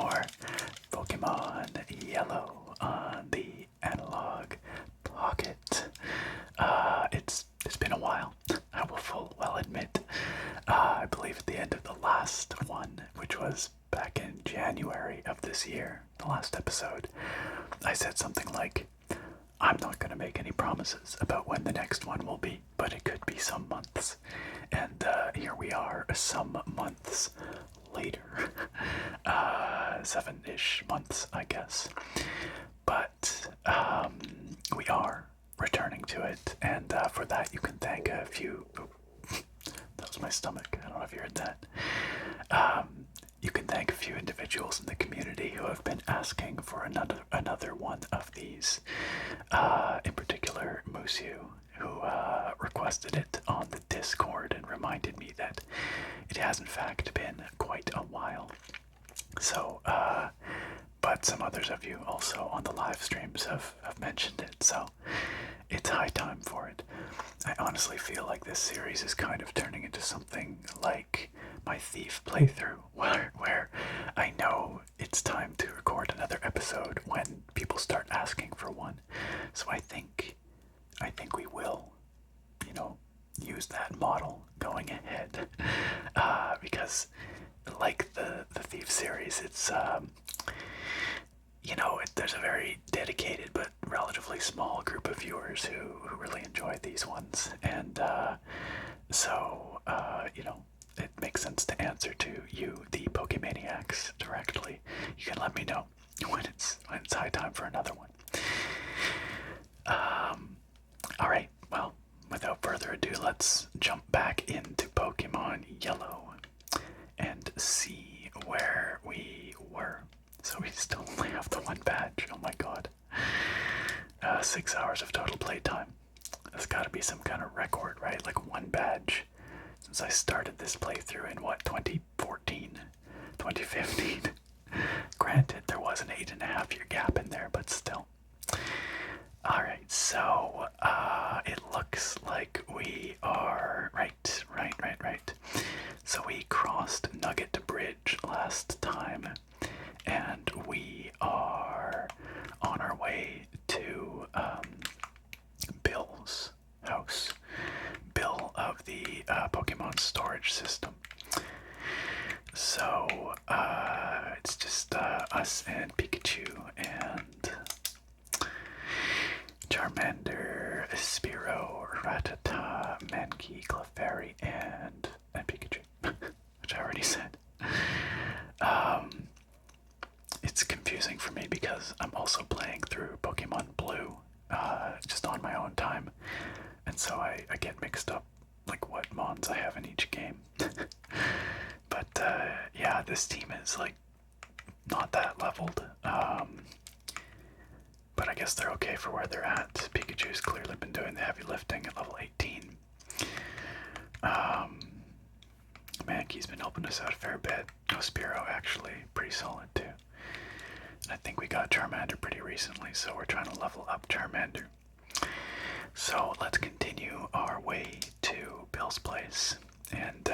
more Pokemon Yellow on the Analogue Pocket. It's been a while, I will full well admit. I believe at the end of the last one, which was back in January of this year, the last episode, I said something like, I'm not going to make any promises about when the next one will be, but it could be some months. And here we are, some months later. 7-ish months, I guess. But we are returning to it, and for that you can thank a few... that was my stomach, I don't know if you heard that. You can thank a few individuals in the community who have been asking for another one of these. In particular, Musu, who requested it on the Discord and reminded me that it has in fact been quite a while. So, but some others of you also on the live streams have mentioned it, so it's high time for it. I honestly feel like this series is kind of turning into something like my Thief playthrough, where I know it's time to record another episode when people start asking for one. So I think we will, use that model going ahead, because like the Thief series, it's there's a very dedicated but relatively small group of viewers who really enjoy these ones, and so it makes sense to answer to you, the Pokémaniacs, directly. You can let me know when it's high time for another one. All right, well, without further ado, let's jump back into Pokemon Yellow and see where we were. So we still only have the one badge. Oh my god. 6 hours of total playtime. That's gotta be some kind of record, right? Like one badge since I started this playthrough in 2014, 2015. Granted, there was an 8.5 year gap in there, but still. Alright, so it looks like we are right. So we crossed Nugget Bridge last time, and we are on our way to Bill's house. Bill of the Pokemon storage system. So it's just us and Pikachu and Charmander, Spearow, Rattata, Mankey, Clefairy, and Pikachu, which I already said. It's confusing for me because I'm also playing through Pokemon Blue, just on my own time, and so I get mixed up like what mons I have in each game. But yeah, this team is like not that leveled. But I guess they're okay for where they're at. Pikachu's clearly been doing the heavy lifting at level 18. Mankey's been helping us out a fair bit. Oh, Spearow actually pretty solid too. And I think we got Charmander pretty recently, so we're trying to level up Charmander. So let's continue our way to Bill's place and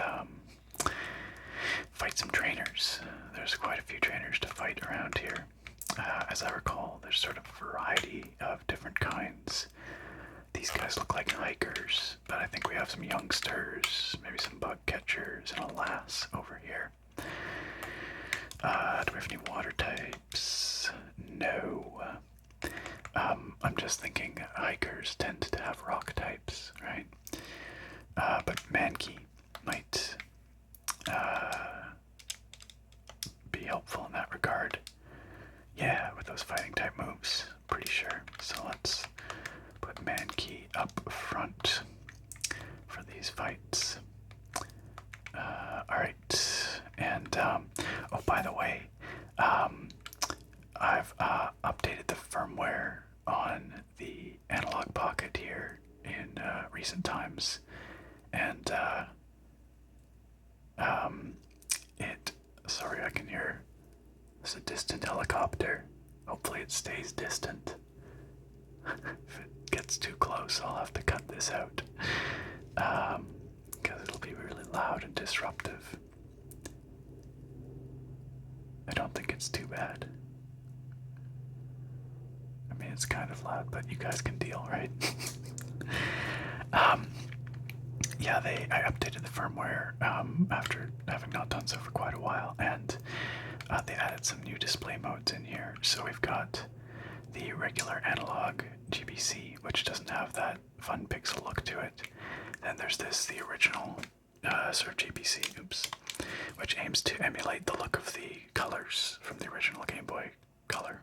fight some trainers. There's quite a few trainers to fight around here. As I recall, there's sort of a variety of different kinds. These guys look like hikers, but I think we have some youngsters, maybe some bug catchers, and a lass over here. Do we have any water types? No. I'm just thinking hikers tend to have rock types, right? But Mankey might be helpful in that regard. Yeah, with those fighting type moves, pretty sure. So let's put Mankey up front for these fights. Alright, and oh, by the way, I've updated the firmware on the Analogue Pocket here in recent times, and sorry, I can hear there's a distant helicopter. Hopefully it stays distant. If it gets too close, I'll have to cut this out, because it'll be really loud and disruptive. I don't think it's too bad. I mean, it's kind of loud, but you guys can deal, right? Yeah, I updated the firmware after having not done so for quite a while, and they added some new display modes in here. So we've got the regular analog GBC, which doesn't have that fun pixel look to it. Then there's the original sort of GBC, which aims to emulate the look of the colors from the original Game Boy Color.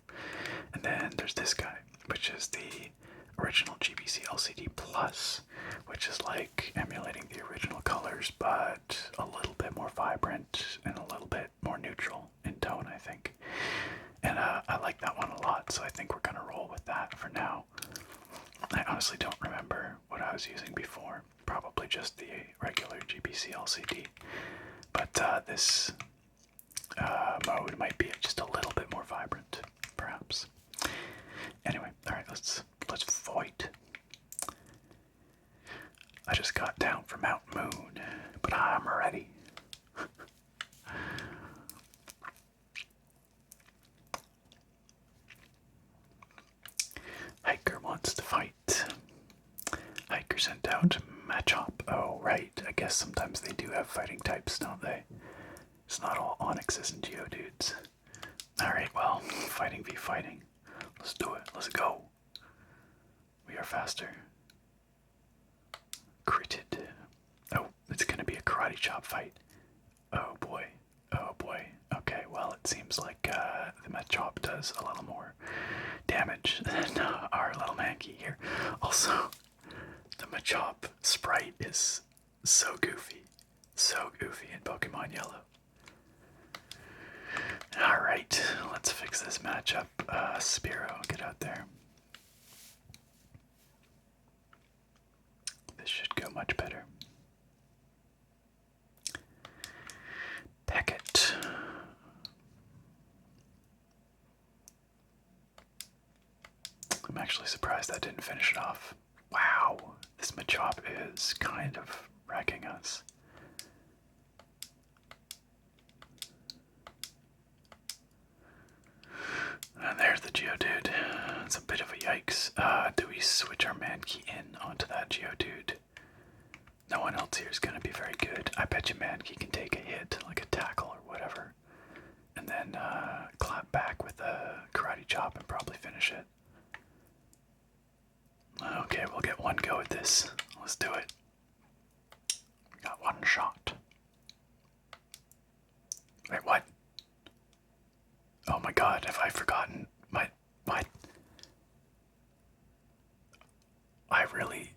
And then there's this guy, which is the original GBC LCD Plus, which is like emulating the original colors, but a little bit more vibrant and a little bit more neutral in tone, I think. And I like that one a lot, so I think we're gonna roll with that for now. I honestly don't remember what I was using before. Probably just the regular GBC LCD. But this mode might be just a little bit more vibrant, perhaps. Anyway, alright, let's fight. I just got down from Mount Moon, but I'm ready. Hiker wants to fight. Hiker sent out Machop. Oh, right. I guess sometimes they do have fighting types, don't they? It's not all Onyxes and Geodudes. Alright, well, fighting v fighting. Let's do it. Let's go. We are faster. Critted. Oh, it's gonna be a karate chop fight. Oh boy. Oh boy. Okay, well, it seems like the Machop does a little more damage than our little Mankey here. Also, the Machop sprite is so goofy. So goofy in Pokemon Yellow. Alright, let's fix this matchup. Spearow, get out there. This should go much better. Packet. I'm actually surprised that didn't finish it off. Wow, this Machop is kind of wrecking us. And there's the Geodude. It's a bit of a yikes. Do we switch our Mankey in onto that Geodude? No one else here is going to be very good. I bet you Mankey can take a hit, like a tackle or whatever, and then clap back with a karate chop and probably finish it. Okay, we'll get one go at this. Let's do it. We got one shot. Wait, what? Oh my god, have I forgotten my... I really...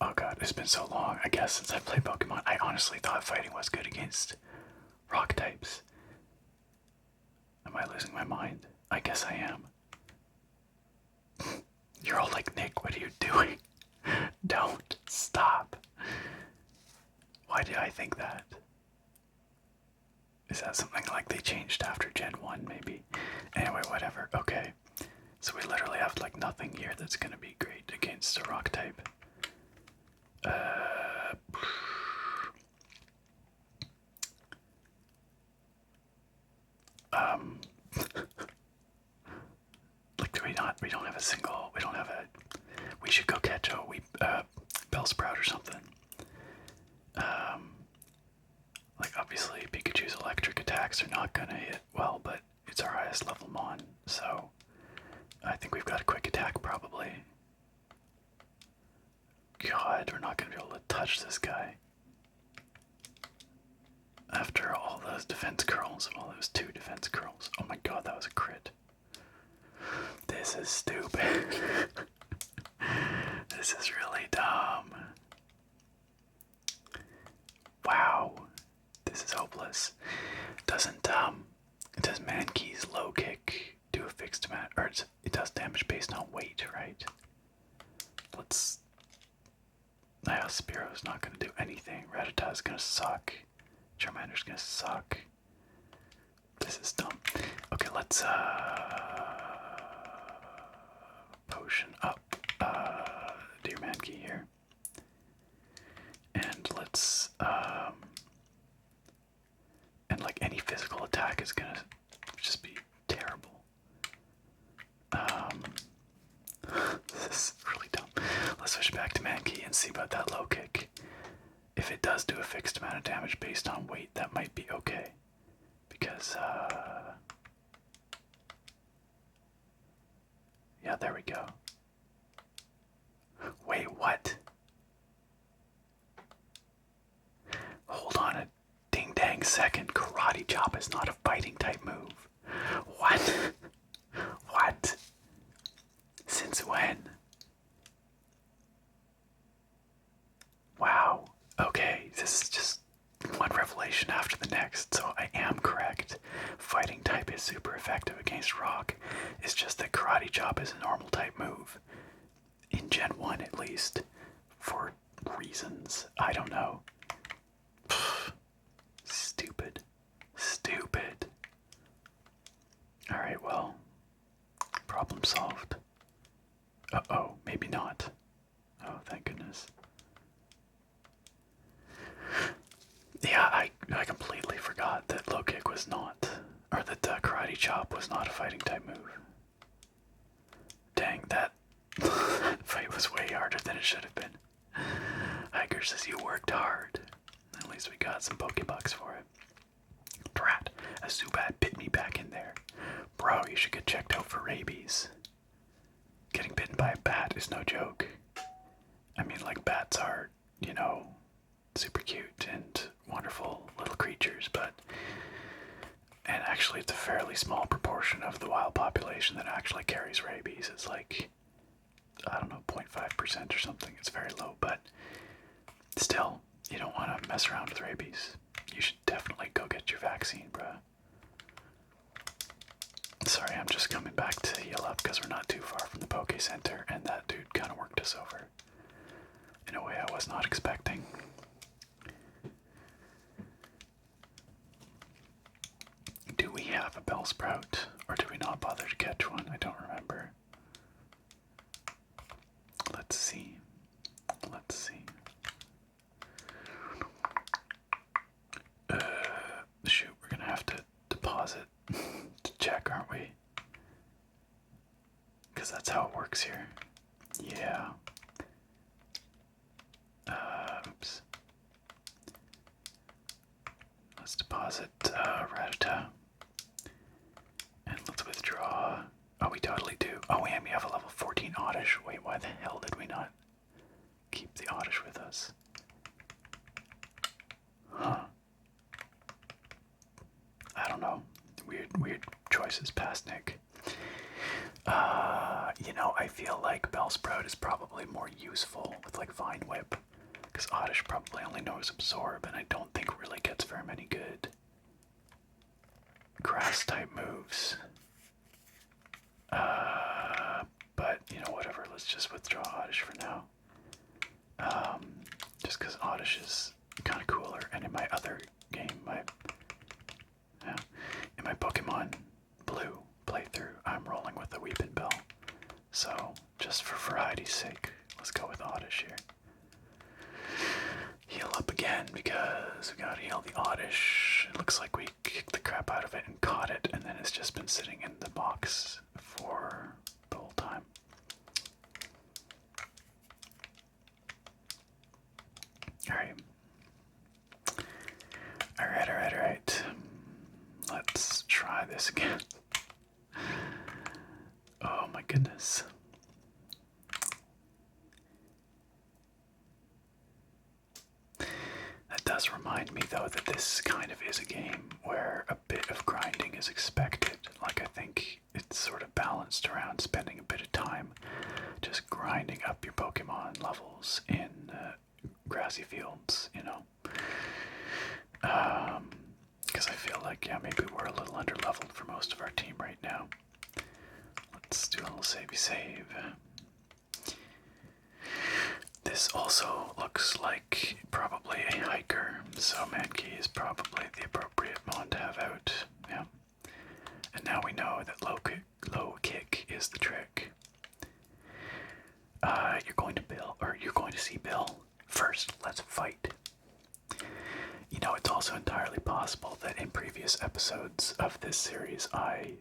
Oh god, it's been so long, I guess, since I played Pokemon. I honestly thought fighting was good against rock types. Am I losing my mind? I guess I am. You're all like, Nick, what are you doing? Don't stop. Why did I think that? Is that something like they changed after Gen 1, maybe? Anyway, whatever. Okay. So we literally have like nothing here that's gonna be great against a rock type. Like, we don't have a single, we should go catch a Bellsprout or something. Like, obviously, Pikachu's electric attacks are not gonna hit well, but it's our highest level Mon, so I think we've got a quick attack, probably. God, we're not gonna be able to touch this guy. After all those defense curls, well, it was 2 defense curls. Oh my god, that was a crit. This is stupid. This is really dumb. Wow. This is hopeless. Does Mankey's low kick do a fixed amount, or it does damage based on weight, right? Let's... Nah, Spearow's not gonna do anything. Rattata's gonna suck. Charmander's gonna suck. This is dumb. Okay, let's potion up Dear Mankey here. And let's and like any physical attack is gonna switch back to Mankey and see about that low kick. If it does do a fixed amount of damage based on weight, that might be okay. Because, yeah, there we go. Wait, what? Hold on a ding-dang second. Karate Chop is not a fighting type move. What? What? Since when? Wow. Okay, this is just one revelation after the next, so I am correct. Fighting type is super effective against rock. It's just that Karate Chop is a normal type move. In Gen 1 at least. For reasons. I don't know. Stupid. Stupid. Alright, well. Problem solved. Uh-oh, maybe not. Oh, thank goodness. Yeah, I completely forgot that low kick was not, or that Karate Chop was not a fighting type move. Dang, that fight was way harder than it should have been. Hiker says you worked hard. At least we got some Pokebucks for it. Drat, a Zubat bit me back in there. Bro, you should get checked out for rabies. Getting bitten by a bat is no joke. I mean, like, bats are, you know, super cute and wonderful little creatures, and actually it's a fairly small proportion of the wild population that actually carries rabies. It's like, I don't know, 0.5% or something. It's very low, but still, you don't want to mess around with rabies. You should definitely go get your vaccine, bruh. Sorry, I'm just coming back to heal up because we're not too far from the Poke Center, and that dude kind of worked us over in a way I was not expecting. Do we have a Bellsprout, or do we not bother to catch one? I don't remember. Let's see. Let's see. Shoot, we're gonna have to deposit to check, aren't we? Because that's how it works here. Yeah. Oops. Let's deposit Rattata. And let's withdraw. Oh, we totally do. Oh, and we have a level 14 Oddish. Wait, why the hell did we not keep the Oddish with us? Huh. I don't know. Weird choices past Nick. You know, I feel like Bellsprout is probably more useful with like Vine Whip. Because Oddish probably only knows Absorb, and I don't think really gets very many good grass type moves. But, you know, whatever, let's just withdraw Oddish for now. Just because Oddish is kind of cooler, and in my other game, in my Pokemon Blue playthrough, I'm rolling with the Weepin' Bell. So, just for variety's sake, let's go with Oddish here. Heal up again, because we gotta heal the Oddish. It looks like we kicked the crap out of it and caught it, and then it's just been sitting in the box for the whole time. Alright. Alright. Let's try this again. Oh my goodness. That does remind me, though, that this kind of is a game where a bit of grinding is expected. Like, I think it's sort of balanced around spending a bit of time just grinding up your Pokemon levels in grassy fields, you know? Because I feel like, yeah, maybe we're a little under-leveled for most of our team right now. Let's do a little savey save. This also looks like probably a hiker, so Mankey is probably the appropriate mon to have out. Yeah. And now we know that low kick is the trick. You're going to see Bill. First, let's fight. You know, it's also entirely possible that in previous episodes of this series, I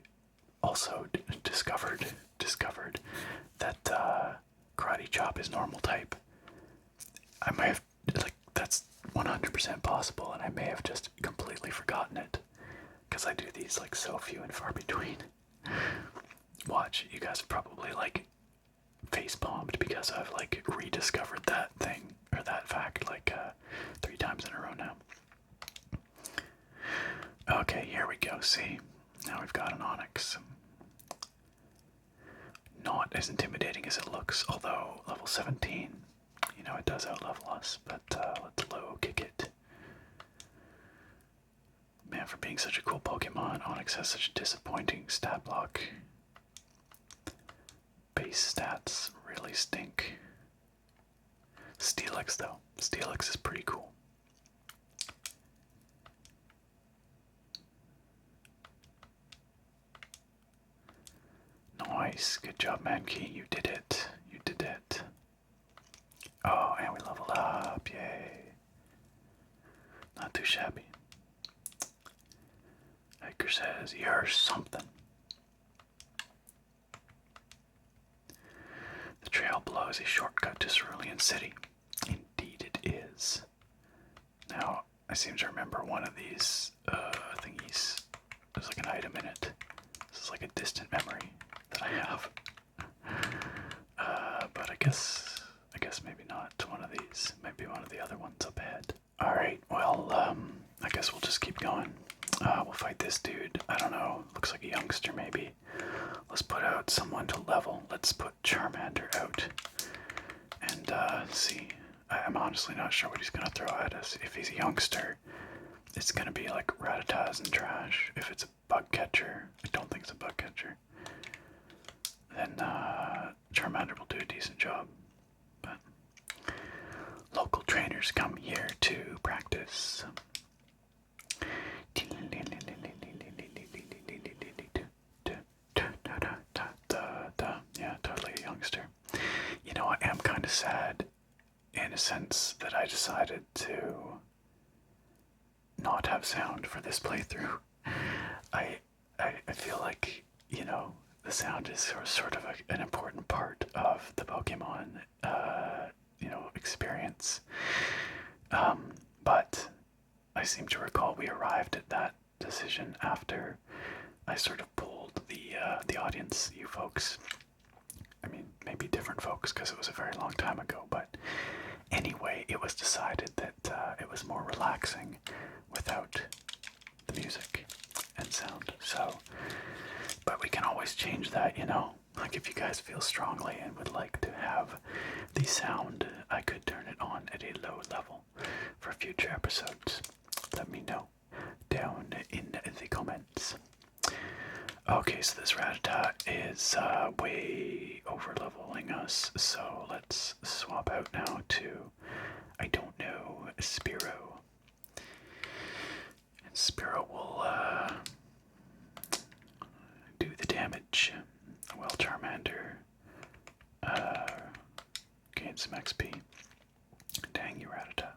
also discovered that Karate Chop is normal type. I may have, like, that's 100% possible, and I may have just completely forgotten it. Because I do these, like, so few and far between. Watch, you guys have probably, like, face-palmed because I've, like, rediscovered that thing, or that fact, like, 3 times in a row now. Okay, here we go, see? Now we've got an Onyx. Not as intimidating as it looks, although level 17, you know, it does outlevel us, but let's low kick it. Man, for being such a cool Pokemon, Onyx has such a disappointing stat block. Base stats really stink. Steelix, though. Steelix is pretty cool. Nice. Good job, Mankey. You did it. You did it. Oh, and we leveled up. Yay. Not too shabby. Hiker says, you're something. The trail below is a shortcut to Cerulean City. Indeed it is. Now, I seem to remember one of these thingies. There's like an item in it. This is like a distant memory that I have. But I guess maybe not one of these. Maybe one of the other ones up ahead. Alright, well, I guess we'll just keep going. We'll fight this dude. I don't know. Looks like a youngster, maybe. Let's put out someone to level. Let's put Charmander out. And, see. I'm honestly not sure what he's going to throw at us. If he's a youngster, it's going to be like Rattatas and trash. If it's a bug catcher, I don't think it's a bug catcher, then Charmander will do a decent job. But local trainers come here to practice. Yeah, totally a youngster. You know, I am kind of sad in a sense that I decided to not have sound for this playthrough. I feel like, you know, the sound is sort of an important part of the Pokemon, you know, experience. But I seem to recall we arrived at that decision after I sort of polled the audience, you folks. I mean, maybe different folks because it was a very long time ago, but anyway, it was decided that it was more relaxing without the music and sound. So, but we can always change that, you know. Like if you guys feel strongly and would like to have the sound, I could turn it on at a low level for future episodes. Let me know down in the comments. Okay, so this Rattata is way over leveling us, so let's swap out now to, I don't know, Spearow. And Spearow will do the damage while Charmander gains some XP. Dang you, Rattata.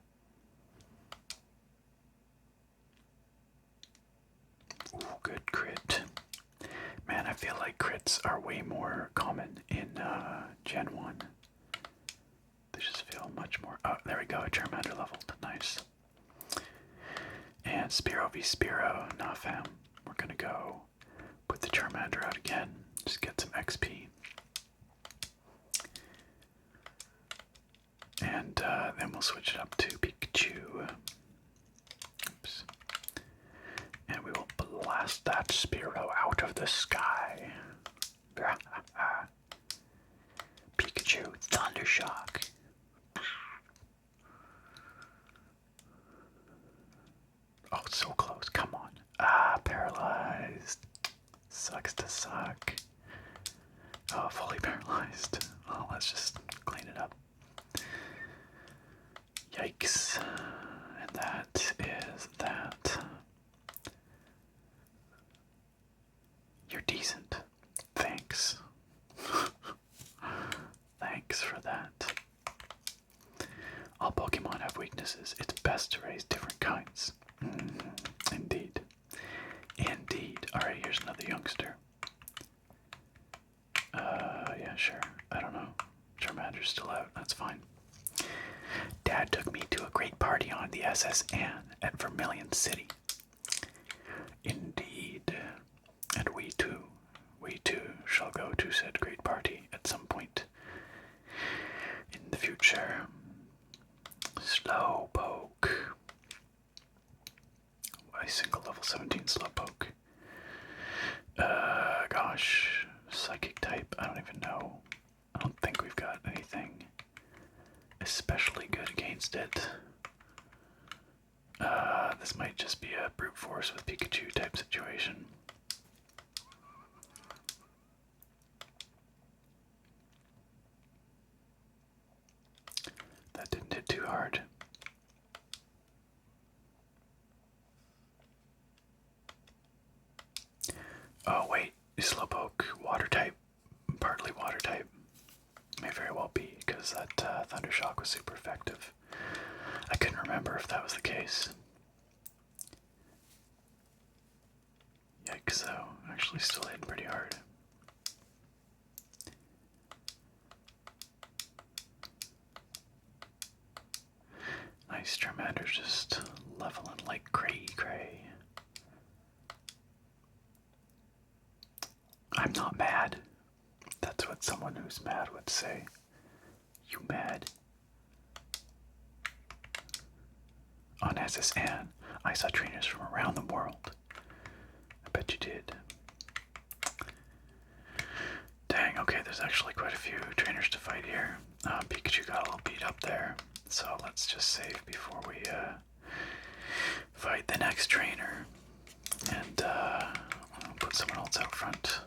Ooh, good crit. Man, I feel like crits are way more common in Gen 1. They just feel much more... Oh, there we go, Charmander leveled. Nice. And Spearow v Spearow. Nah, fam. We're gonna go put the Charmander out again. Just get some XP. And then we'll switch it up to Pikachu. Oops. And we will blast that Spearow out of the sky. Pikachu, Thundershock. Oh, so close. Come on. Paralyzed. Sucks to suck. Oh, fully paralyzed. Well, let's just clean it up. Yikes. And that is that. You're decent. Thanks. Thanks for that. All Pokemon have weaknesses. It's best to raise different kinds. Indeed. Indeed. Alright, here's another youngster. Yeah, sure. I don't know. Charmander trainers still out. That's fine. Dad took me to a great party on the SS Anne at Vermilion City. Indeed. And we too shall go to said great party at some point in the future. Slowpoke. A single level 17 Slowpoke. Gosh. Psychic type, I don't even know. I don't think we've got anything especially good against it. This might just be a brute force with Pikachu type situation. That didn't hit too hard. Oh wait, is Slowpoke water type? Partly water type. May very well be, because that Thunder Shock was super effective. I couldn't remember if that was the case. Yikes though, actually still hitting pretty hard. Nice, Charmander's just leveling like cray-cray. I'm not mad. That's what someone who's mad would say. You mad? On SS Anne, I saw trainers from around the world. I bet you did. Dang, okay, there's actually quite a few trainers to fight here. Pikachu got a little beat up there, so let's just save before we fight the next trainer. And I'll put someone else out front.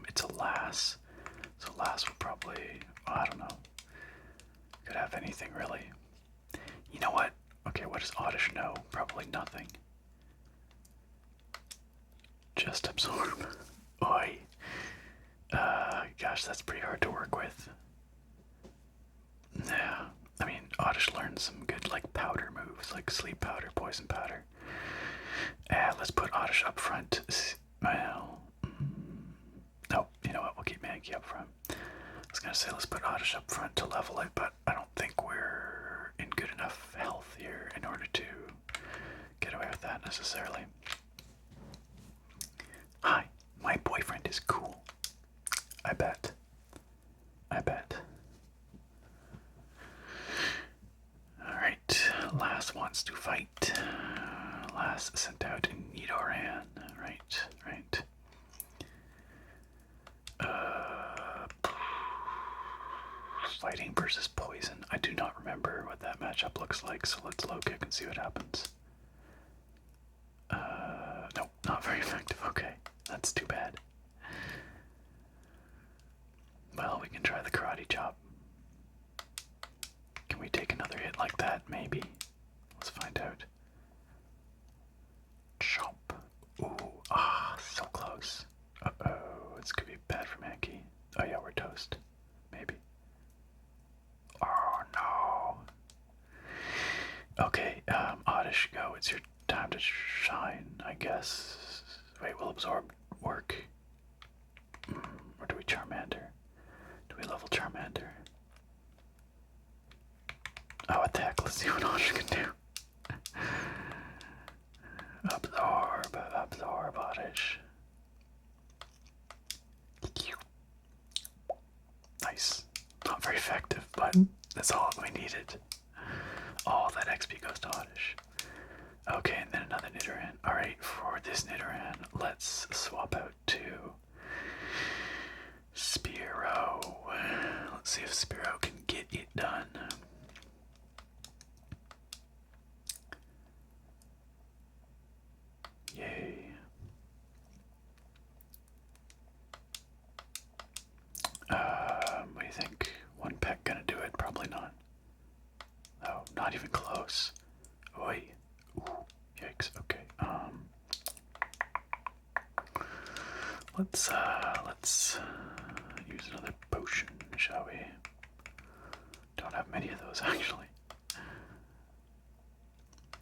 It's a Lass. So Lass will probably, I don't know, could have anything really. You know what? Okay, what does Oddish know? Probably nothing. Just absorb. Oi. Gosh, that's pretty hard to work with. Yeah, I mean, Oddish learned some good, like, powder moves, like Sleep Powder, Poison Powder. Let's put Oddish up front. Well, no, you know what, we'll keep Mankey up front. I was gonna say let's put Oddish up front to level it, but I don't think we're in good enough health here in order to get away with that necessarily. Hi, my boyfriend is cool. I bet. I bet. Alright, Lass wants to fight. Lass sent out Nidoran. Right, right. Fighting versus poison. I do not remember what that matchup looks like, so let's low kick and see what happens. Nope, not very effective. Okay, that's too bad. Well, we can try the karate chop. Can we take another hit like that? Maybe. Let's find out. Chop. Ooh, so close. Uh-oh, this could be bad for Mankey. Oh yeah, we're toast. Maybe. Oh no. Okay, Oddish, go. It's your time to shine, I guess. Wait, will Absorb work? Or do we Charmander? Do we level Charmander? Oh, what the heck? Let's see what Oddish can do. Absorb, Oddish. Nice. Not very effective, but that's all we needed. All that XP goes to Oddish. Okay, and then another Nidoran. Alright, for this Nidoran, let's swap out to Spearow. Let's see if Spearow can get it done. Yay. What do you think? One peck gonna do it? Probably not. Oh, not even close. Oi. Ooh, yikes. Okay. Let's use another potion, shall we? Don't have many of those actually.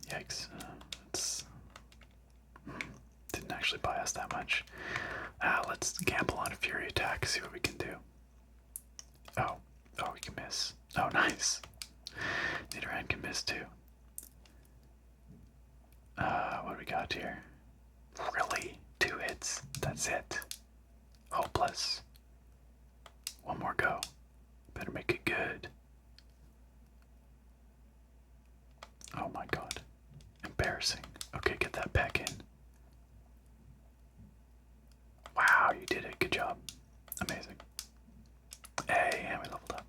Yikes. Didn't actually buy us that much. Let's gamble on a Fury attack, see what we can do. Oh, we can miss. this too. What do we got here? Really? 2 hits? That's it? Hopeless. One more go. Better make it good. Oh my god. Embarrassing. Okay, get that back in. Wow, you did it. Good job. Amazing. Hey, and we leveled up.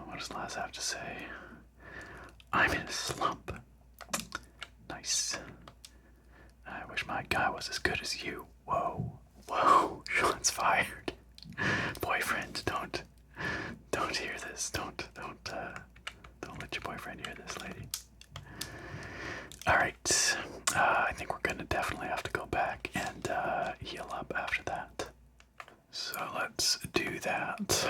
What does Laz have to say? I'm in a slump. Nice. I wish my guy was as good as you. Whoa. Whoa. Shots fired. Boyfriend, don't hear this. Don't let your boyfriend hear this, lady. Alright. I think we're gonna definitely have to go back and heal up after that. So let's do that.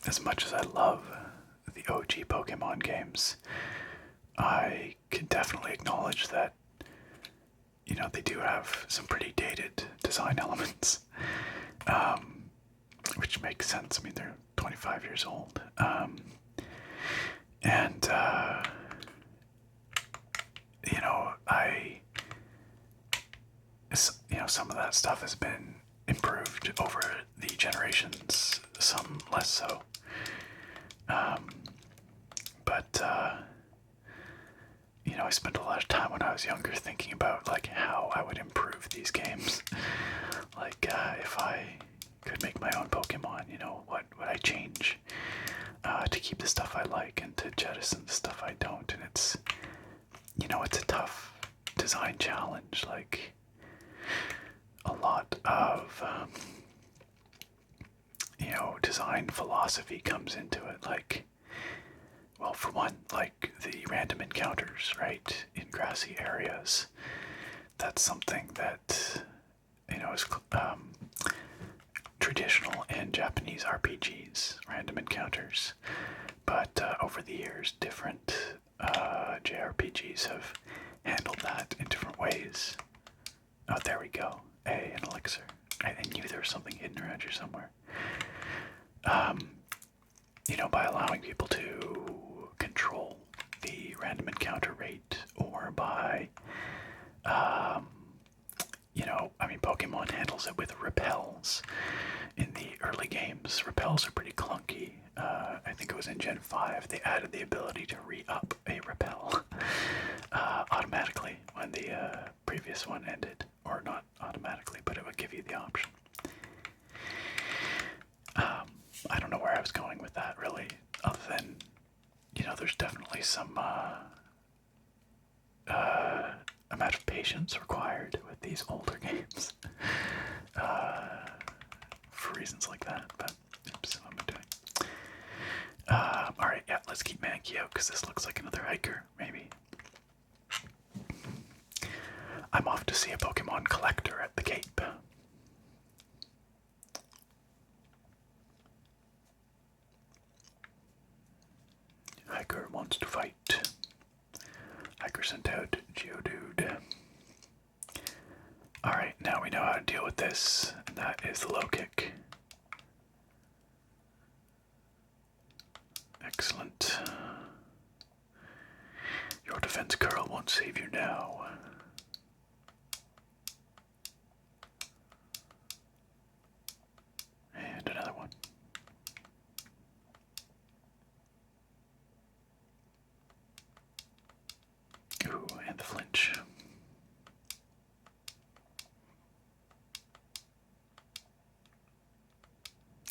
As much as I love the OG Pokemon games, I can definitely acknowledge that, they do have some pretty dated design elements, which makes sense. I mean, they're 25 years old. Some of that stuff has been improved over the generations, some less so. I spent a lot of time when I was younger thinking about how I would improve these games. If I could make my own Pokemon, what would I change to keep the stuff I like and to jettison the stuff I don't? And it's a tough design challenge. A lot of design philosophy comes into it. Well, for one, the random encounters, right, in grassy areas. That's something that is traditional in Japanese RPGs, random encounters. But over the years, different JRPGs have handled that in different ways. Oh, there we go. An elixir. I knew there was something hidden around here somewhere. By allowing people to control the random encounter rate, or by, Pokemon handles it with repels. In the early games, repels are pretty clunky. I think it was in Gen 5, they added the ability to re-up a repel automatically when the previous one ended. Or not automatically, but it would give you the option. I don't know where I was going with that, really, other than, there's definitely some amount of patience required with these older games for reasons like that, but oops, what am I doing? Alright, yeah, let's keep Mankey out, because this looks like another hiker, maybe. I'm off to see a Pokemon collector at the Cape. Hiker wants to fight. Hiker sent out Geodude. Alright, now we know how to deal with this, and that is the low kick. Excellent. Your defense curl won't save you now. And another one. Ooh, and the flinch.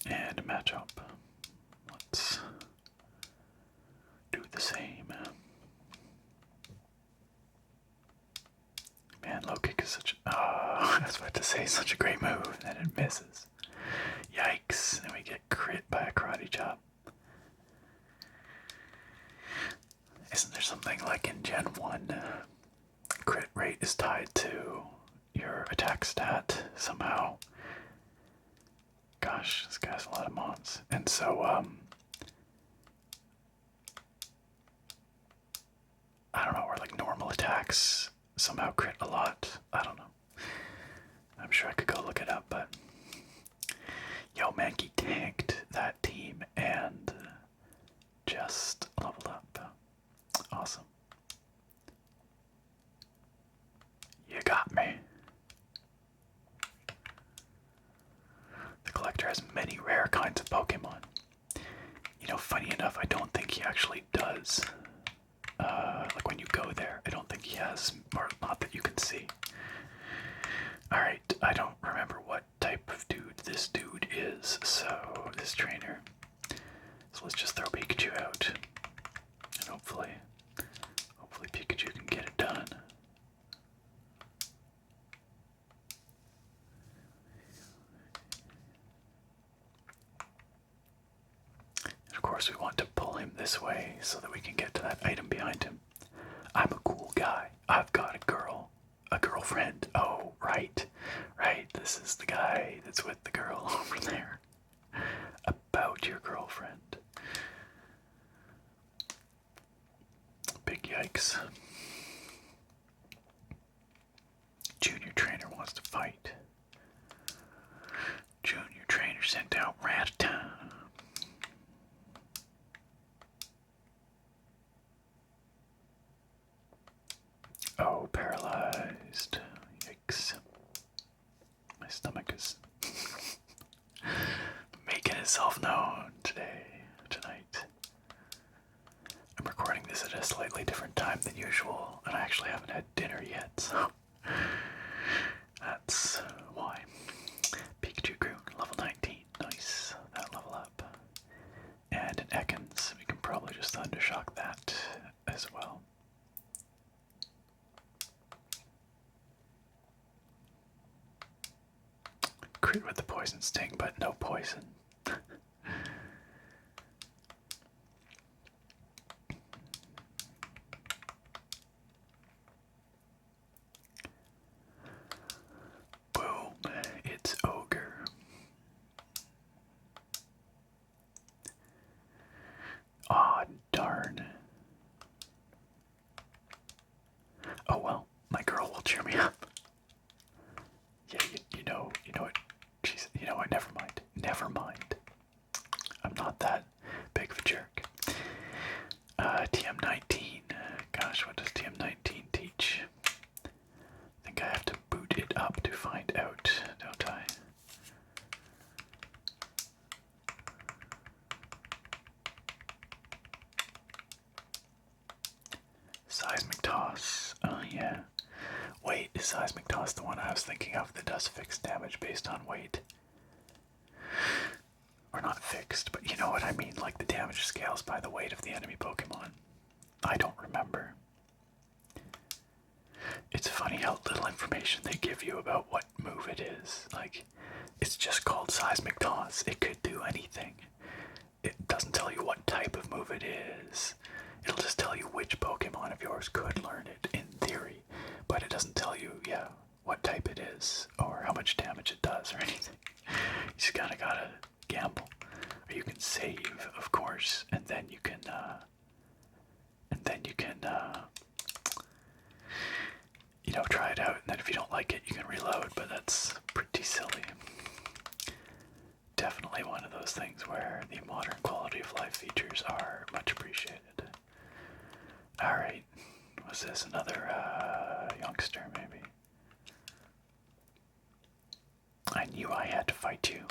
And a matchup. Let's do the same. Man, low kick is such. Oh, I was about to say such a great move, and it misses. Yikes! And we get crit by a karate chop. Isn't there something like in Gen 1? Crit rate is tied to your attack stat somehow. Gosh, this guy has a lot of mons. And so, I don't know, where normal attacks somehow crit a lot. I don't know. I'm sure I could go look it up, but Yo, Mankey tanked that team and just leveled up. Awesome. You got me. The collector has many rare kinds of Pokemon. You know, funny enough, I don't think he actually does. Like when you go there, I don't think he has, or not that you can see. Alright, I don't remember what type of dude this dude is, so this trainer. So let's just throw Pikachu out. And hopefully Pikachu can get it done. And of course we want to pull him this way so that we can get to that item behind him. I'm a cool guy. I've got a girlfriend. Oh, right. This is the guy that's with the girl over there. About your girlfriend. Big yikes. Junior trainer wants to fight. Junior trainer sent out Rattata. Oh, paralyzed. Yikes. My stomach is making itself known tonight. I'm recording this at a slightly different time than usual, and I actually haven't had dinner yet, so that's why. Pikachu grew, level 19. Nice. That level up. And an Ekans. We can probably just Thundershock that as well. Crit with the poison sting, but no poison. Boom, it's Ogre. Aw, darn. Oh well, my girl will cheer me up. Yeah, you know what? You know what? Never mind. I'm not that big of a jerk. TM19. Gosh, what does TM19 teach? I think I have to boot it up to find out, don't I? Seismic toss. Oh yeah. Wait, is seismic toss the one I was thinking of that does fixed damage based on weight? Or not fixed, but you know what I mean, like the damage scales by the weight of the enemy Pokemon. I don't remember. It's funny how little information they give you about what move it is. Like, it's just called seismic toss. It could do anything. It doesn't tell you what type of move it is. It'll just tell you which Pokemon of yours could learn it, in theory. But it doesn't tell you, what type it is, or how much damage it does, or anything. You just gotta gamble. Or you can save, of course, and then you can, try it out, and then if you don't like it, you can reload, but that's pretty silly. Definitely one of those things where the modern quality of life features are much appreciated. Alright, was this another youngster, maybe? I knew I had to fight you.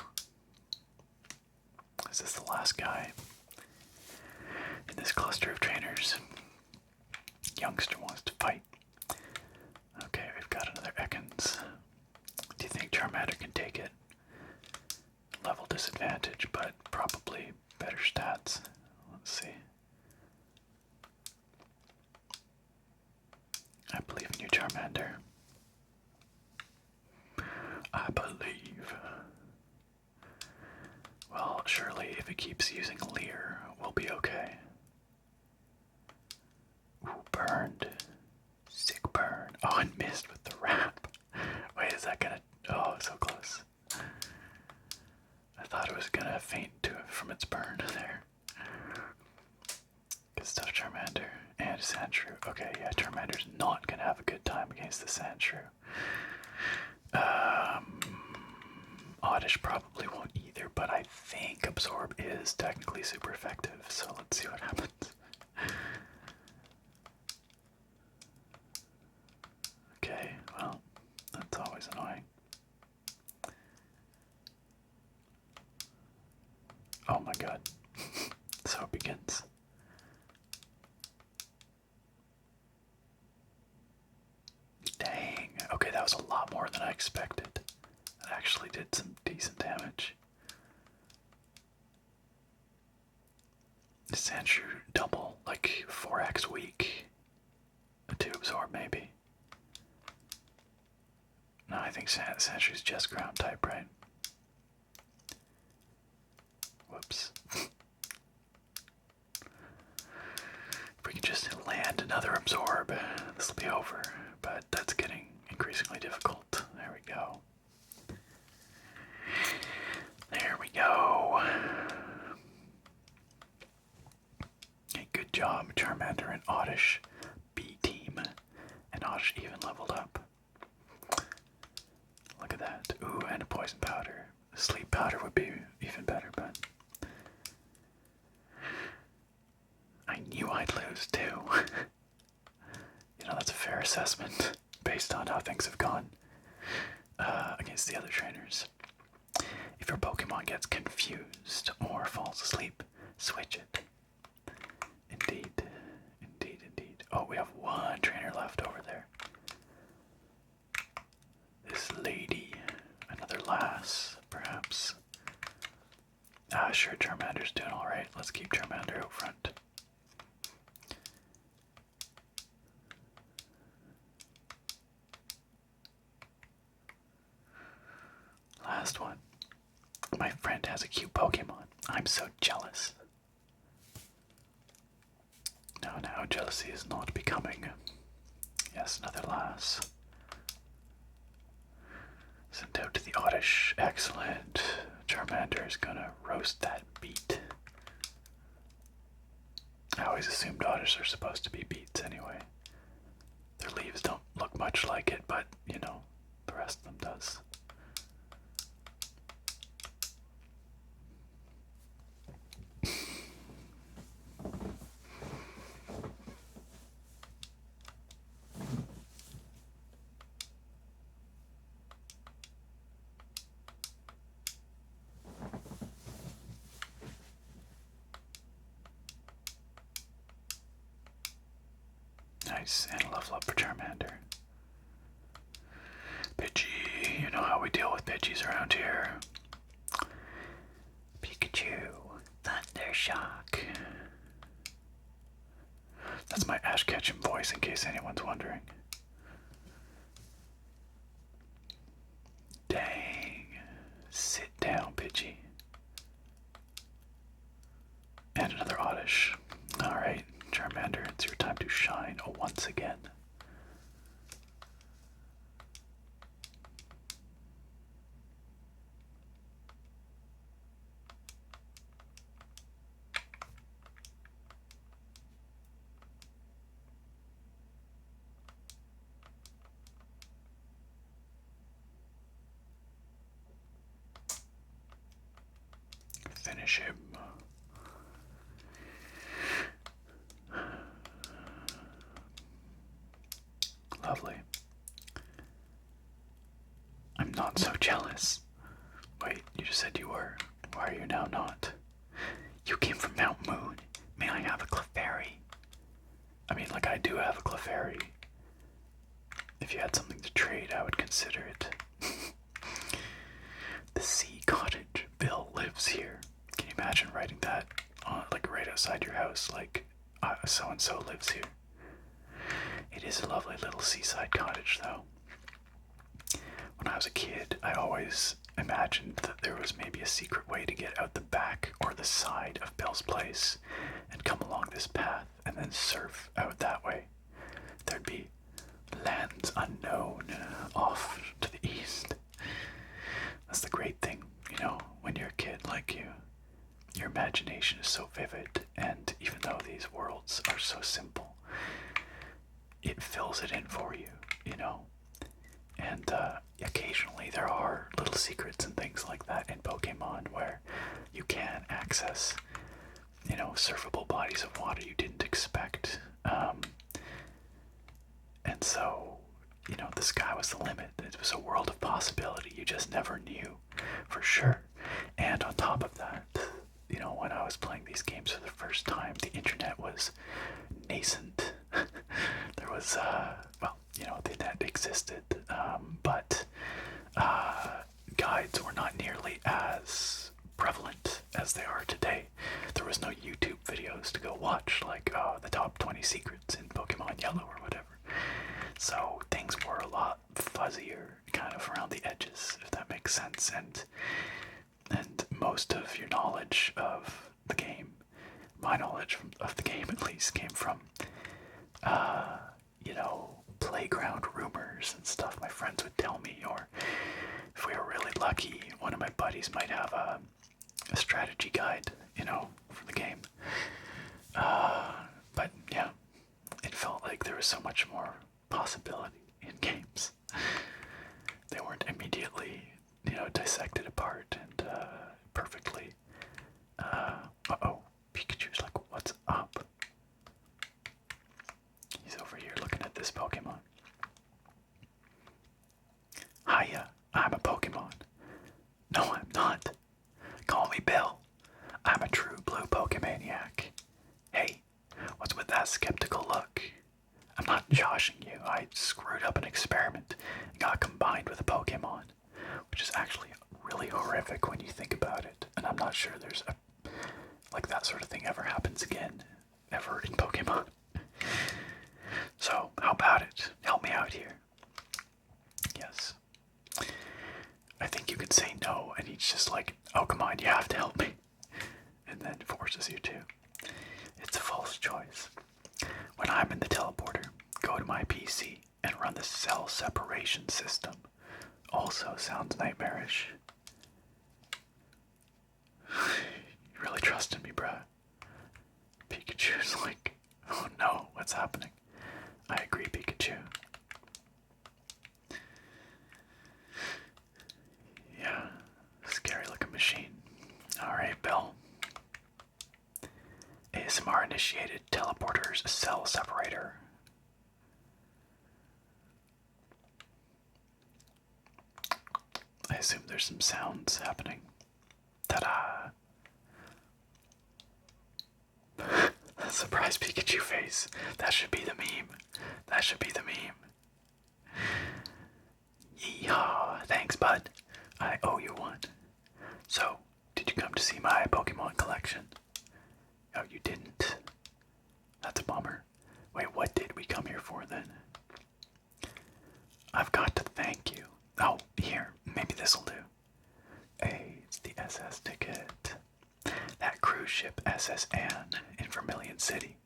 Is this the last guy in this cluster of trainers? Youngster wants to fight. Okay, we've got another Ekans. Do you think Charmander can take it? Level disadvantage, but probably better stats. Let's see. I believe in you, Charmander. I believe. Well, surely if it keeps using Leer, we'll be okay. Ooh, burned. Sick burn. Oh, and missed with the wrap. Wait, is that gonna... Oh, so close. I thought it was gonna faint from its burn there. Good stuff, Charmander. And Sandshrew. Okay, yeah, Charmander's not gonna have a good time against the Sandshrew. Oddish probably won't either. either, but I think Absorb is technically super effective, so let's see what happens. Okay, well, that's always annoying. Oh my god. So it begins. Dang. Okay, that was a lot more than I expected. That actually did some decent damage. Sandshrew double, like 4x weak to absorb, maybe. No, I think Sandshrews just ground type, right? Whoops. If we can just land another absorb, this will be over. But that's getting increasingly difficult. There we go. There we go. Hey, good job, Charmander and Oddish B team. And Oddish even leveled up. Look at that. Ooh, and a poison powder. Sleep powder would be even better, but I knew I'd lose too. You know, that's a fair assessment based on how things have gone against the other trainers. If your Pokemon gets confused or falls asleep, switch it. Indeed, indeed, indeed. Oh, we have one trainer left over there. This lady, another lass, perhaps. Sure, Charmander's doing alright. Let's keep Charmander out front. Last one. My friend has a cute Pokemon. I'm so jealous. No, now jealousy is not becoming. Yes, another lass. Sent out to the Oddish. Excellent. Charmander is gonna roast that beet. I always assumed Oddish are supposed to be beets anyway. Their leaves don't look much like it, but, you know, the rest of them does. Nice, and a level up for Charmander. Pidgey, you know how we deal with Pidgeys around here. Pikachu, Thundershock. That's my Ash Ketchum voice, in case anyone's wondering. Dang. Sit down, Pidgey. And another Oddish. Alright, Charmander, it's your time to shine once again. Finish him. Lovely. I'm not so jealous. Wait, you just said you were. Why are you now not? You came from Mount Moon. May I have a Clefairy? I mean, like, I do have a Clefairy. If you had something to trade, I would consider it. The Sea Cottage. Bill lives here. Can you imagine writing that on, like, right outside your house? Like, so-and-so lives here. It is a lovely little seaside cottage, though. When I was a kid, I always imagined that there was maybe a secret way to get out the back or the side of Bill's place and come along this path and then surf out that way. There'd be lands unknown off to the east. That's the great thing, you know, when you're a kid like you. Your imagination is so vivid, and even though these worlds are so simple, it fills it in for you, you know? And occasionally there are little secrets and things like that in Pokemon where you can access, surfable bodies of water you didn't expect. And so, the sky was the limit. It was a world of possibility. You just never knew for sure. And on top of that, when I was playing these games for the first time, the internet was nascent. There was, the net existed, but guides were not nearly as prevalent as they are today. There was no YouTube videos to go watch, like the top 20 secrets in Pokemon Yellow or whatever. So things were a lot fuzzier, kind of around the edges, if that makes sense. And most of your knowledge of the game, my knowledge of the game at least, came from, playground rumors and stuff my friends would tell me, or if we were really lucky, one of my buddies might have a strategy guide, for the game. But yeah, it felt like there was so much more possibility in games. They weren't immediately, dissected apart and perfectly. Pikachu's like, what's up? He's over here looking at this Pokemon. Hiya, I'm a Pokemon. No, I'm not. Call me Bill. I'm a true blue Pokémaniac. Hey, what's with that skeptical look? I'm not joshing you. I screwed up an experiment and got combined with a Pokemon, which is actually really horrific when you think about it. And I'm not sure there's that sort of thing ever happens again, ever in Pokemon. So, how about it? Help me out here. Yes. I think you can say no, and he's just like, oh, come on, you have to help me. And then forces you to. It's a false choice. When I'm in the teleporter, go to my PC and run the cell separation system. Also sounds nightmarish. You really trusted me, bruh. Pikachu's like, oh no, what's happening? I agree, Pikachu. Yeah, scary looking machine. Alright, Bill. ASMR initiated teleporter's cell separator. I assume there's some sounds happening. Ta-da! Surprise Pikachu face. That should be the meme. That should be the meme. Yeehaw! Thanks, bud. I owe you one. So, did you come to see my Pokemon collection? Oh, you didn't? That's a bummer. Wait, what did we come here for then? I've got to thank you. Oh, here, maybe this'll do. Hey, it's the SS ticket. That cruise ship SS Anne in Vermilion City.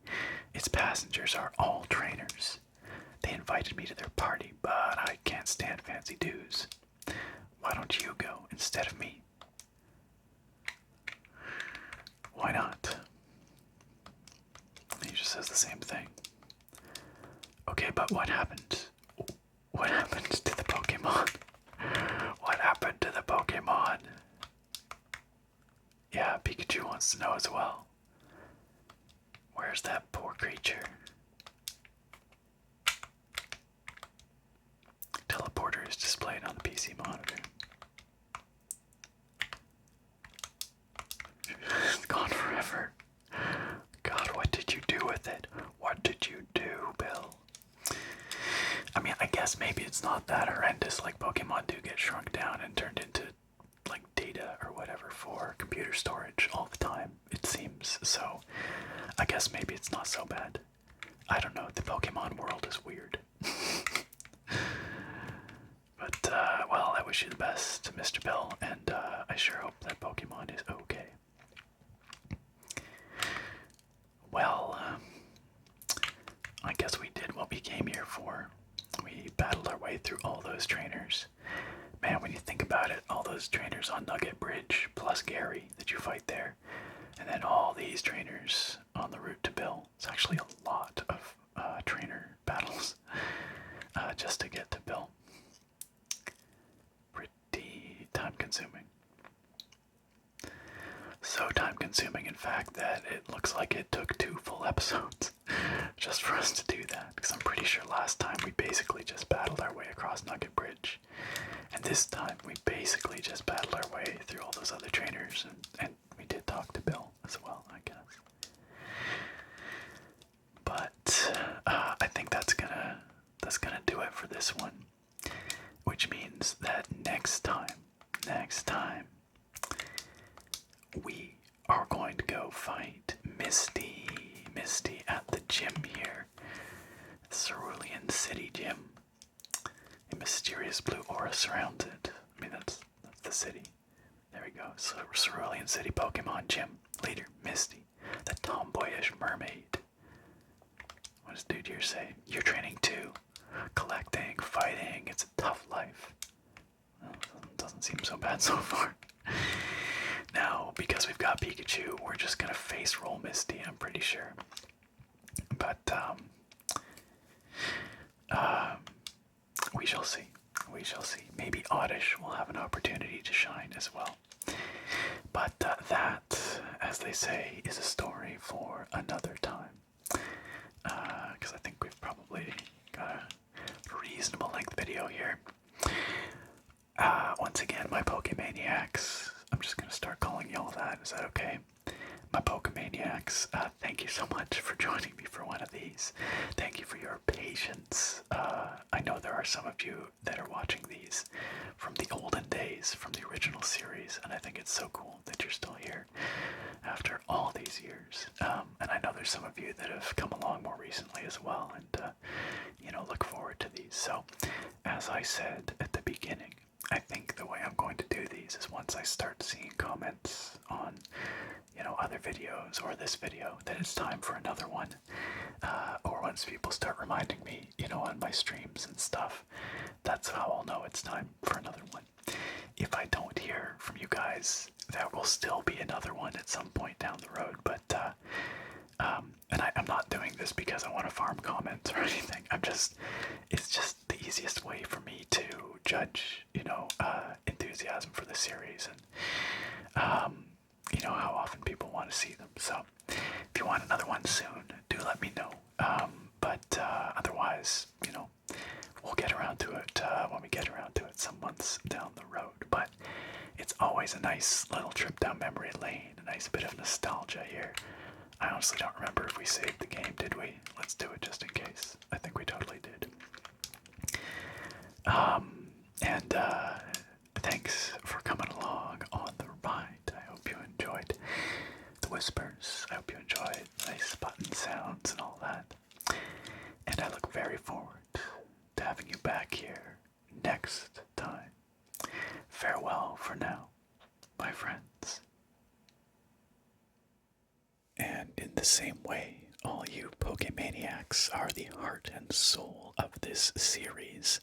Its passengers are all trainers. They invited me to their party, but I can't stand fancy dues. Why don't you go instead of me? Why not? He just says the same thing. Okay, but what happened? What happened to the Pokemon? What happened to the Pokemon? Yeah, Pikachu wants to know as well. Where's that poor creature? Teleporter is displayed on the PC monitor. It's gone forever. God, what did you do with it? What did you do, Bill? I mean, I guess maybe it's not that horrendous. Like, Pokemon do get shrunk down and turned into, like, data or whatever for computer storage all the time, it seems. So, I guess maybe it's not so bad. I don't know. The Pokemon world is weird. But, well, I wish you the best, Mr. Bill, and I sure hope that Pokemon is okay. Well, I guess we did what we came here for. We battled our way through all those trainers. Man, when you think about it, all those trainers on Nugget Bridge, plus Gary that you fight there, and then all these trainers on the route to Bill. It's actually a lot of trainer battles just to get to Bill. looks like it took 2 full episodes just for us to do that, because I'm pretty sure last time we basically just battled our way across Nugget Bridge, and this time we basically just battled our way through all those other trainers, and we did talk to Bill as well, I guess. But I think that's gonna do it for this one, which means that next time, we are going to go fight Misty at the gym here, Cerulean City gym. A mysterious blue aura surrounds it. I mean, that's the city. There we go. So, Cerulean City Pokemon Gym leader Misty, the tomboyish mermaid. What does dude here say? You're training too. Collecting, fighting, it's a tough life. Well, doesn't seem so bad so far. Now, because we've got Pikachu, we're just gonna face roll Misty, I'm pretty sure. But, we shall see. We shall see. Maybe Oddish will have an opportunity to shine as well. But that, as they say, is a story for another time. Because I think we've probably got a reasonable length video here. Once again, my Pokémaniacs. I'm just going to start calling y'all that. Is that okay? My Pokémaniacs, thank you so much for joining me for one of these. Thank you for your patience. I know there are some of you that are watching these from the olden days, from the original series, and I think it's so cool that you're still here after all these years. And I know there's some of you that have come along more recently as well, and look forward to these. So, as I said at the beginning, I think the way I'm going to do these is once I start seeing comments on other videos or this video that it's time for another one, or once people start reminding me on my streams and stuff, that's how I'll know it's time for another one. If I don't hear from you guys, there will still be another one at some point down the road, but and I'm not doing this because I want to farm comments or anything. It's just the easiest way for me to judge enthusiasm for the series, and how often people want to see them. So if you want another one soon, do let me know. But otherwise, we'll get around to it when we get around to it some months down the road. But it's always a nice little trip down memory lane, a nice bit of nostalgia here. I honestly don't remember if we saved the game, did we? Let's do it just in case. I think we totally did. And thanks for coming along on the ride. I hope you enjoyed the whispers. I hope you enjoyed nice button sounds and all that. And I look very forward to having you back here next time. Farewell for now, my friends. And in the same way, all you Pokémaniacs are the heart and soul of this series.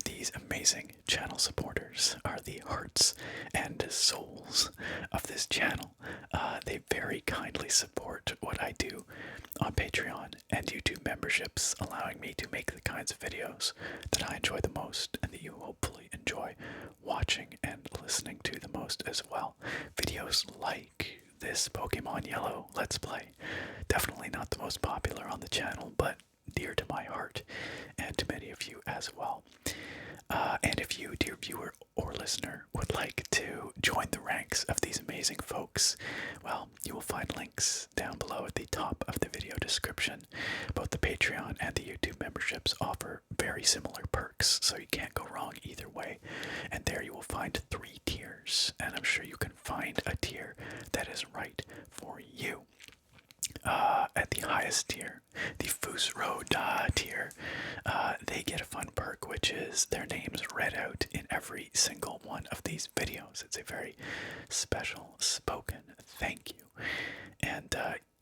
These amazing channel supporters are the hearts and souls of this channel. They very kindly support what I do on Patreon and YouTube memberships, allowing me to make the kinds of videos that I enjoy the most and that you hopefully enjoy watching and listening to the most as well. Videos like this Pokemon Yellow Let's Play. Definitely not the most popular on the channel, but dear to my heart and to many of you as well. And if you, dear viewer or listener, would like to join the ranks of these amazing folks, well, you will find links down below at the top of the video description. Both the Patreon and the YouTube memberships offer very similar perks, so you can't go wrong either way. And there you will find 3 tiers, and I'm sure you can find a tier that is right for you. At the highest tier, the Foos Road tier, they get a fun perk, which is their names read out in every single one of these videos. It's a very special spoken thank you. And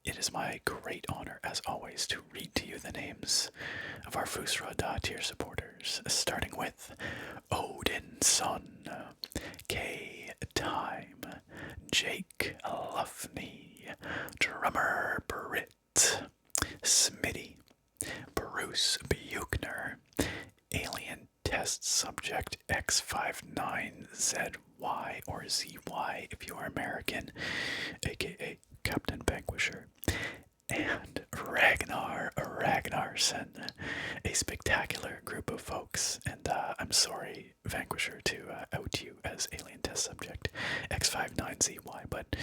it is my great honor, as always, to read to you the names of our Foos Road tier supporters, starting with Odinson, K-Time, Jake Luffney, Drummer Britt, Smitty, Bruce Buchner, Alien Test Subject X59ZY or ZY if you are American, aka Captain Vanquisher, and Ragnarson, a spectacular group of folks. And I'm sorry, Vanquisher, to out you as alien test subject X59ZY, but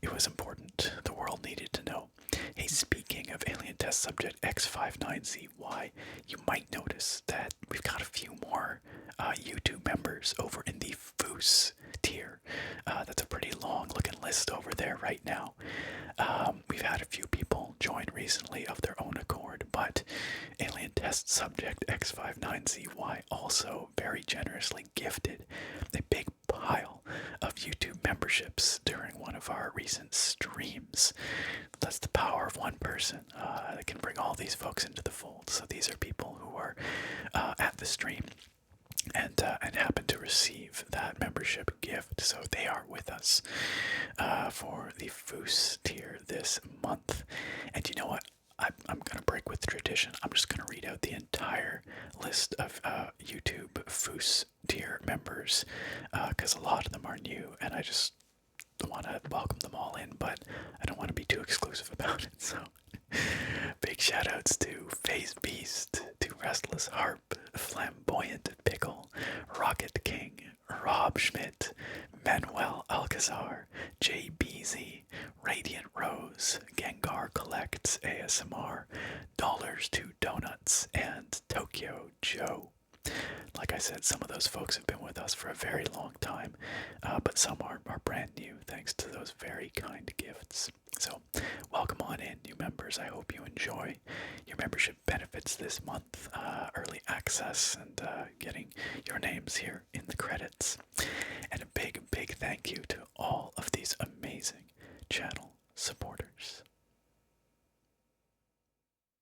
it was important. The world needed to know. Hey, speaking of alien test subject X59ZY, you might notice that we've got a few more YouTube members over in the Foos tier. That's a pretty long looking list over there right now. We've had a few people join recently of their own accord, but alien test subject X59ZY also very generously gifted a big pile of YouTube memberships during one of our recent streams. That's the power of one person that can bring all these folks into the fold. So these are people who are at the stream and happen to receive that membership gift. So they are with us for the Foos tier this month. And you know what? I'm going to break with tradition. I'm just going to read out the entire list of YouTube Foos tier members because a lot of them are new and I just want to welcome them all in, but I don't want to be too exclusive about it. So big shout outs to Phase Beast, to Restless Harp, Flamboyant Pickle, Rocket King, Rob Schmidt, Manuel Alcazar, JBZ, Radiant Rose, Gengar Collects ASMR, Dollars to Donuts, and Tokyo Joe. Like I said, some of those folks have been with us for a very long time, but some are brand new thanks to those very kind gifts. So, welcome on in, new members. I hope you enjoy your membership benefits this month, early access, and getting your names here in the credits. And a big thank you to all of these amazing channel supporters.